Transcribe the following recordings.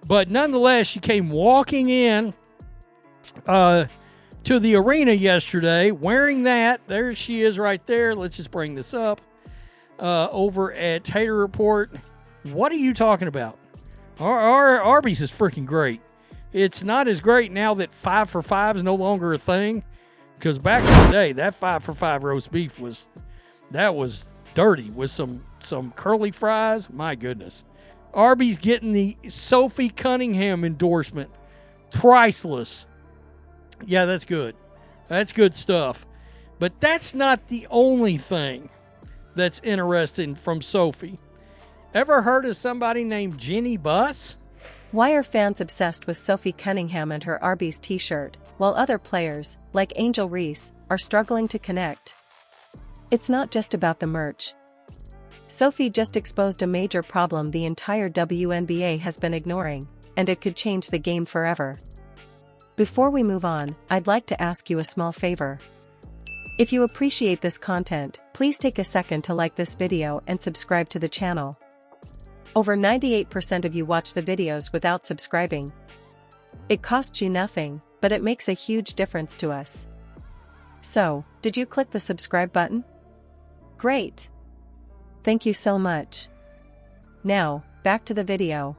But nonetheless, she came walking in to the arena yesterday wearing that. There she is right there. Let's just bring this up. Over at Tater Report. What are you talking about? Our Arby's is freaking great. It's not as great now that 5 for 5 is no longer a thing. Because back in the day, that 5 for 5 roast beef was dirty with some curly fries. My goodness. Arby's getting the Sophie Cunningham endorsement. Priceless. Yeah, that's good. That's good stuff. But that's not the only thing that's interesting from Sophie. Ever heard of somebody named Jenny Buss? Why are fans obsessed with Sophie Cunningham and her Arby's t-shirt, while other players, like Angel Reese, are struggling to connect? It's not just about the merch. Sophie just exposed a major problem the entire WNBA has been ignoring, and it could change the game forever. Before we move on, I'd like to ask you a small favor. If you appreciate this content, please take a second to like this video and subscribe to the channel. Over 98% of you watch the videos without subscribing. It costs you nothing, but it makes a huge difference to us. So, did you click the subscribe button? Great! Thank you so much. Now, back to the video.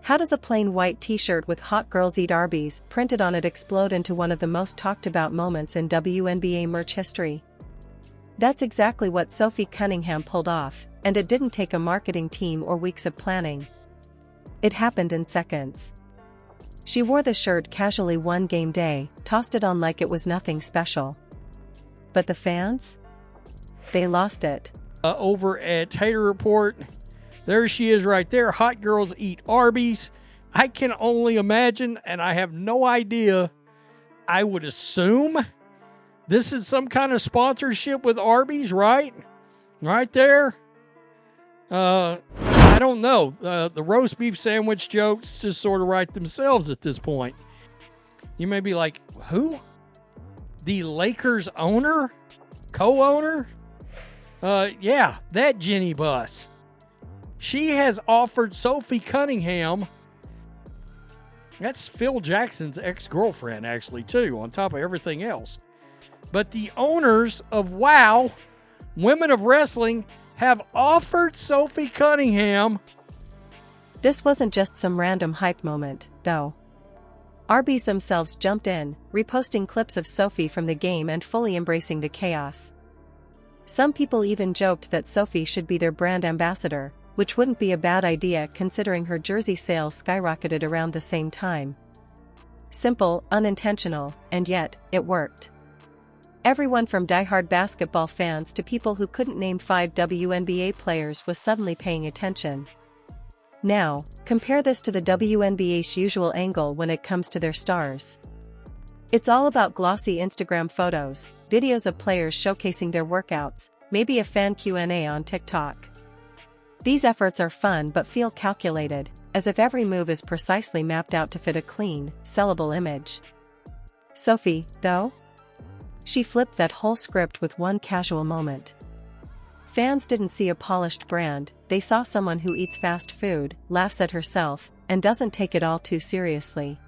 How does a plain white t-shirt with "Hot Girls Eat Arby's" printed on it explode into one of the most talked about moments in WNBA merch history? That's exactly what Sophie Cunningham pulled off, and it didn't take a marketing team or weeks of planning. It happened in seconds. She wore the shirt casually one game day, tossed it on like it was nothing special. But the fans? They lost it. Over at Tater Report. There she is right there. Hot Girls Eat Arby's. I can only imagine, and I have no idea. I would assume this is some kind of sponsorship with Arby's, right? Right there. I don't know. The roast beef sandwich jokes just sort of write themselves at this point. You may be like, who? The Lakers owner? Co-owner? Yeah, that Jenny Buss. She has offered Sophie Cunningham, that's Phil Jackson's ex-girlfriend actually too, on top of everything else. But the owners of WOW, Women of Wrestling, have offered Sophie Cunningham. This wasn't just some random hype moment, though. Arby's themselves jumped in, reposting clips of Sophie from the game and fully embracing the chaos. Some people even joked that Sophie should be their brand ambassador, which wouldn't be a bad idea considering her jersey sales skyrocketed around the same time. Simple, unintentional, and yet, it worked. Everyone from diehard basketball fans to people who couldn't name 5 WNBA players was suddenly paying attention. Now, compare this to the WNBA's usual angle when it comes to their stars. It's all about glossy Instagram photos, videos of players showcasing their workouts, maybe a fan Q&A on TikTok. These efforts are fun but feel calculated, as if every move is precisely mapped out to fit a clean, sellable image. Sophie, though? She flipped that whole script with one casual moment. Fans didn't see a polished brand, they saw someone who eats fast food, laughs at herself, and doesn't take it all too seriously.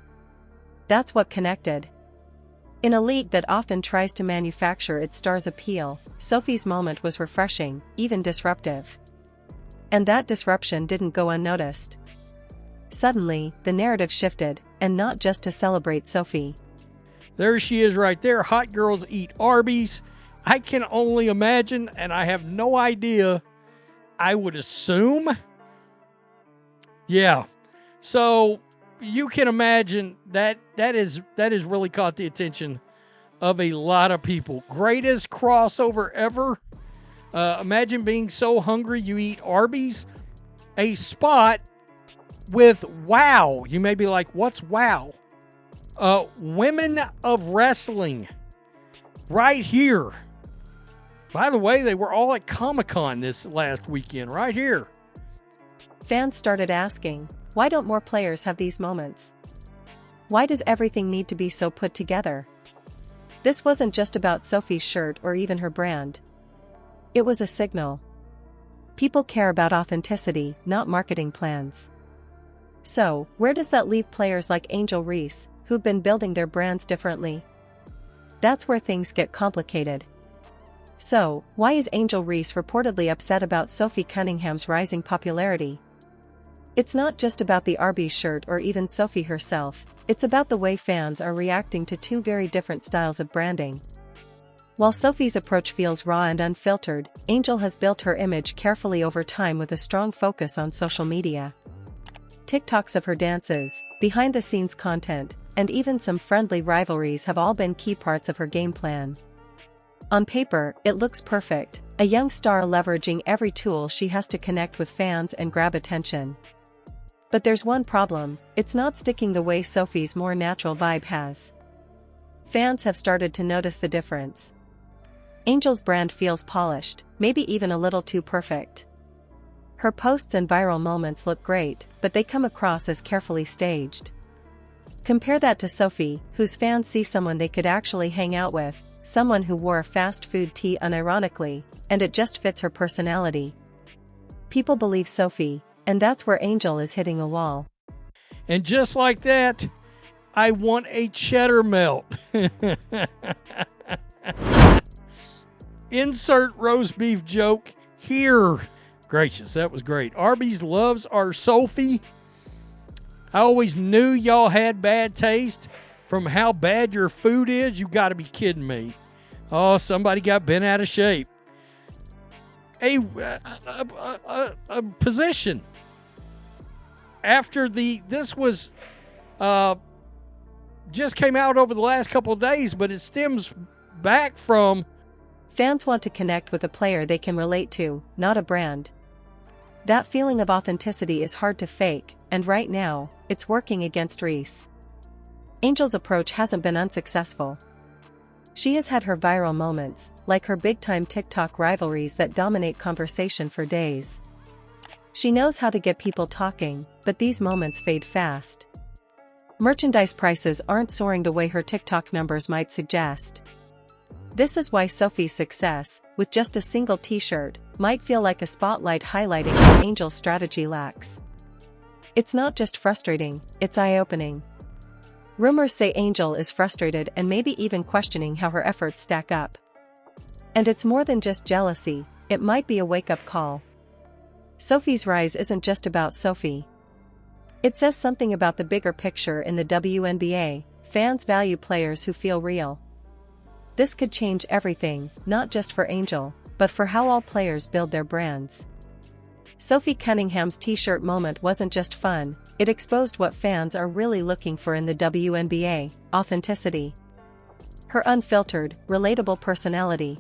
That's what connected. In a league that often tries to manufacture its stars' appeal, Sophie's moment was refreshing, even disruptive. And that disruption didn't go unnoticed. Suddenly, the narrative shifted, and not just to celebrate Sophie. There she is right there. Hot Girls Eat Arby's. I can only imagine, and I have no idea. I would assume. Yeah. So you can imagine that is really caught the attention of a lot of people. Greatest crossover ever. Imagine being so hungry you eat Arby's. A spot with WOW. You may be like, what's WOW? Women of Wrestling. Right here. By the way, they were all at Comic-Con this last weekend. Right here. Fans started asking, why don't more players have these moments? Why does everything need to be so put together? This wasn't just about Sophie's shirt or even her brand. It was a signal. People care about authenticity, not marketing plans. So, where does that leave players like Angel Reese, who've been building their brands differently? That's where things get complicated. So, why is Angel Reese reportedly upset about Sophie Cunningham's rising popularity? It's not just about the Arby's shirt or even Sophie herself, it's about the way fans are reacting to two very different styles of branding. While Sophie's approach feels raw and unfiltered, Angel has built her image carefully over time with a strong focus on social media. TikToks of her dances, behind-the-scenes content, and even some friendly rivalries have all been key parts of her game plan. On paper, it looks perfect, a young star leveraging every tool she has to connect with fans and grab attention. But there's one problem, it's not sticking the way Sophie's more natural vibe has. Fans have started to notice the difference. Angel's brand feels polished, maybe even a little too perfect. Her posts and viral moments look great, but they come across as carefully staged. Compare that to Sophie, whose fans see someone they could actually hang out with, someone who wore a fast food tee unironically, and it just fits her personality. People believe Sophie, and that's where Angel is hitting a wall. And just like that, I want a cheddar melt. Insert roast beef joke here. Gracious, that was great. Arby's loves our Sophie. I always knew y'all had bad taste from how bad your food is. You got to be kidding me. Oh, somebody got bent out of shape. A position. After this was just came out over the last couple of days, but it stems back from fans want to connect with a player they can relate to, not a brand. That feeling of authenticity is hard to fake, and right now, it's working against Reese. Angel's approach hasn't been unsuccessful. She has had her viral moments, like her big-time TikTok rivalries that dominate conversation for days. She knows how to get people talking, but these moments fade fast. Merchandise prices aren't soaring the way her TikTok numbers might suggest. This is why Sophie's success, with just a single t-shirt, might feel like a spotlight highlighting what Angel's strategy lacks. It's not just frustrating, it's eye-opening. Rumors say Angel is frustrated and maybe even questioning how her efforts stack up. And it's more than just jealousy, it might be a wake-up call. Sophie's rise isn't just about Sophie. It says something about the bigger picture in the WNBA. Fans value players who feel real. This could change everything, not just for Angel, but for how all players build their brands. Sophie Cunningham's t-shirt moment wasn't just fun, it exposed what fans are really looking for in the WNBA: authenticity. Her unfiltered, relatable personality,